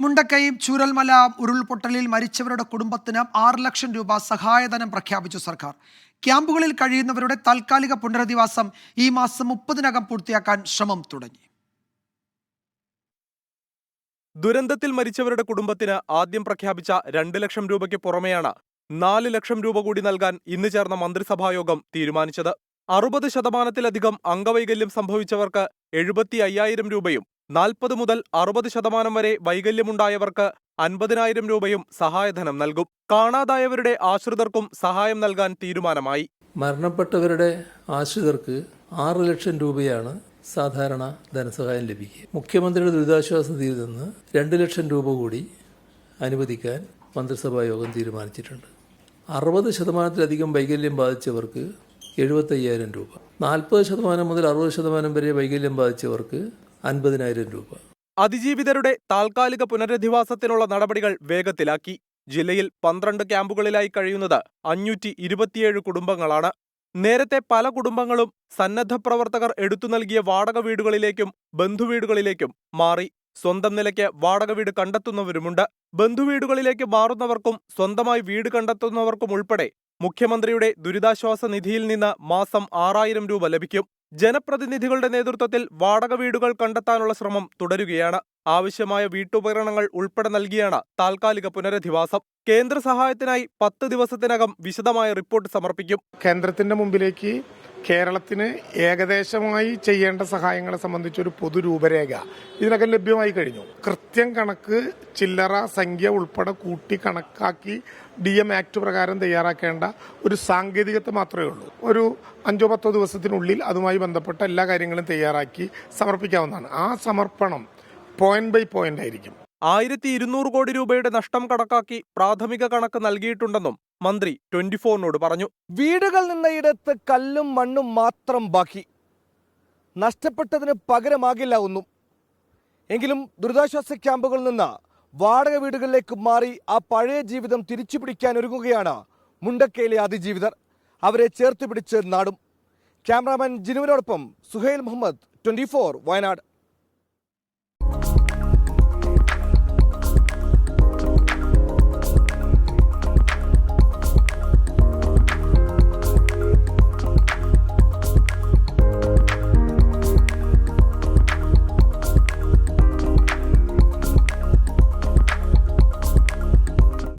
മുണ്ടക്കൈ ചൂരൽമല ഉരുൾപൊട്ടലിൽ മരിച്ചവരുടെ കുടുംബത്തിന് 6 ലക്ഷം രൂപ സഹായധനം പ്രഖ്യാപിച്ചു സർക്കാർ. ക്യാമ്പുകളിൽ കഴിയുന്നവരുടെ താൽക്കാലിക പുനരധിവാസം ഈ മാസം 30-നകം പൂർത്തിയാക്കാൻ ശ്രമം തുടങ്ങി. ദുരന്തത്തിൽ മരിച്ചവരുടെ കുടുംബത്തിന് ആദ്യം പ്രഖ്യാപിച്ച 2 ലക്ഷം രൂപയ്ക്ക് പുറമെയാണ് 4 ലക്ഷം രൂപ കൂടി നൽകാൻ ഇന്ന് ചേർന്ന മന്ത്രിസഭായോഗം തീരുമാനിച്ചത്. 60%-ലധികം അംഗവൈകല്യം സംഭവിച്ചവർക്ക് 75,000 രൂപയും 40 മുതൽ 60% വരെ വൈകല്യമുണ്ടായവർക്ക് 50,000 രൂപയും സഹായധനം നൽകും. കാണാതായവരുടെ ആശ്രിതർക്കും സഹായം നൽകാൻ തീരുമാനമായി. മരണപ്പെട്ടവരുടെ ആശ്രിതർക്ക് 6 ലക്ഷം രൂപയാണ് സാധാരണ ധനസഹായം ലഭിക്കുക. മുഖ്യമന്ത്രിയുടെ ദുരിതാശ്വാസ നിധിയിൽ നിന്ന് 2 ലക്ഷം രൂപ കൂടി അനുവദിക്കാൻ മന്ത്രിസഭാ യോഗം തീരുമാനിച്ചിട്ടുണ്ട്. 60%-ലധികം വൈകല്യം ബാധിച്ചവർക്ക് 75,000 രൂപ, 40% മുതൽ 60% വരെ വൈകല്യം ബാധിച്ചവർക്ക് 50,000 രൂപ. അതിജീവിതരുടെ താൽക്കാലിക പുനരധിവാസത്തിനുള്ള നടപടികൾ വേഗത്തിലാക്കി. ജില്ലയിൽ 12 ക്യാമ്പുകളിലായി കഴിയുന്നത് 527 കുടുംബങ്ങളാണ്. നേരത്തെ പല കുടുംബങ്ങളും സന്നദ്ധ പ്രവർത്തകർ എടുത്തു നൽകിയ വാടക വീടുകളിലേക്കും ബന്ധുവീടുകളിലേക്കും മാറി. സ്വന്തം നിലയ്ക്ക് വാടക വീട് കണ്ടെത്തുന്നവരുമുണ്ട്. ബന്ധുവീടുകളിലേക്ക് മാറുന്നവർക്കും സ്വന്തമായി വീട് കണ്ടെത്തുന്നവർക്കും ഉൾപ്പെടെ മുഖ്യമന്ത്രിയുടെ ദുരിതാശ്വാസ നിധിയിൽ നിന്ന് മാസം 6,000 രൂപ ലഭിക്കും. ജനപ്രതിനിധികളുടെ നേതൃത്വത്തിൽ വാടക വീടുകൾ കണ്ടെത്താനുള്ള ശ്രമം തുടരുകയാണ്. ആവശ്യമായ വീട്ടുപകരണങ്ങൾ ഉൾപ്പെടെ നൽകിയാണ് താൽക്കാലിക പുനരധിവാസം. കേന്ദ്ര സഹായത്തിനായി 10 ദിവസത്തിനകം വിശദമായ റിപ്പോർട്ട് സമർപ്പിക്കും. കേന്ദ്രത്തിന്റെ മുമ്പിലേക്ക് കേരളത്തിന് ഏകദേശമായി ചെയ്യേണ്ട സഹായങ്ങളെ സംബന്ധിച്ചൊരു പൊതുരൂപരേഖ ഇതിനകം ലഭ്യമായി കഴിഞ്ഞു. കൃത്യം കണക്ക് ചില്ലറ സംഖ്യ ഉൾപ്പെടെ കൂട്ടി കണക്കാക്കി DM ആക്ട് പ്രകാരം തയ്യാറാക്കേണ്ട ഒരു സാങ്കേതികത്വം മാത്രമേ ഉള്ളൂ. ഒരു 5-10 ദിവസത്തിനുള്ളിൽ അതുമായി ബന്ധപ്പെട്ട എല്ലാ കാര്യങ്ങളും തയ്യാറാക്കി സമർപ്പിക്കാവുന്നതാണ്. ആ സമർപ്പണം പോയിന്റ് ബൈ പോയിന്റ് ആയിരിക്കും. 1,200 കോടി രൂപയുടെ നഷ്ടം കണക്കാക്കി പ്രാഥമിക കണക്ക് നൽകിയിട്ടുണ്ടെന്നും മന്ത്രി 24-നോട് പറഞ്ഞു. വീടുകൾ നിന്നയിടത്ത് കല്ലും മണ്ണും മാത്രം ബാക്കി. നഷ്ടപ്പെട്ടതിന് പകരമാകില്ല ഒന്നും. എങ്കിലും ദുരിതാശ്വാസ ക്യാമ്പുകളിൽ നിന്ന് വാടക വീടുകളിലേക്ക് മാറി ആ പഴയ ജീവിതം തിരിച്ചുപിടിക്കാൻ ഒരുങ്ങുകയാണ് മുണ്ടക്കയിലെ അതിജീവിതർ. അവരെ ചേർത്ത് പിടിച്ച് നാടും. ക്യാമറാമാൻ ജിനുവിനോടൊപ്പം സുഹൈൽ മുഹമ്മദ്, 24 വയനാട്.